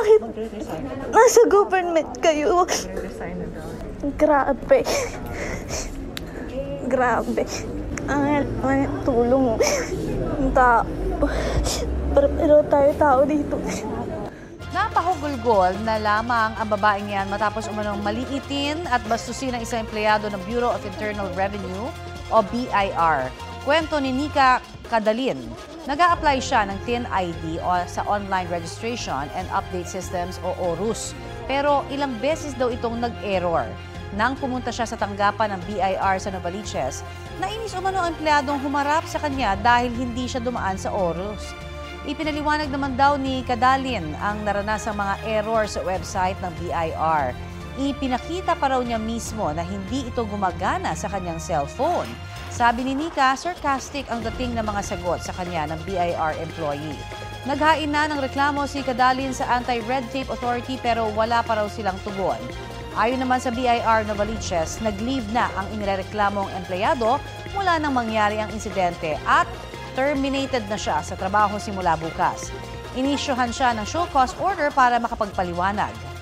Bakit Magre-resign na daw. nasa government kayo? Magre-resign na daw. Grabe. Grabe. Ang tulong mo. Ang tao. Pero tayo tao dito. Napahugulgol na lamang ang babaeng yan matapos umanong maliitin at bastusin ng isang empleyado ng Bureau of Internal Revenue o BIR. Kwento ni Nika Kadalin. Nag-a-apply siya ng TIN ID o sa Online Registration and Update Systems o ORUS. Pero ilang beses daw itong nag-error. Nang pumunta siya sa tanggapan ng BIR sa Novaliches, nainis umano ang empleyadong humarap sa kanya dahil hindi siya dumaan sa ORUS. Ipinaliwanag naman daw ni Kadalin ang naranasang mga error sa website ng BIR. Ipinakita pa raw niya mismo na hindi ito gumagana sa kanyang cellphone. Sabi ni Nika, sarcastic ang dating ng mga sagot sa kanya ng BIR employee. Naghain na ng reklamo si Kadalin sa Anti-Red Tape Authority pero wala pa raw silang tugon. Ayon naman sa BIR Novaliches, nag-leave na ang inireklamong empleyado mula nang mangyari ang insidente at terminated na siya sa trabaho simula bukas. Inisyohan siya ng show cause order para makapagpaliwanag.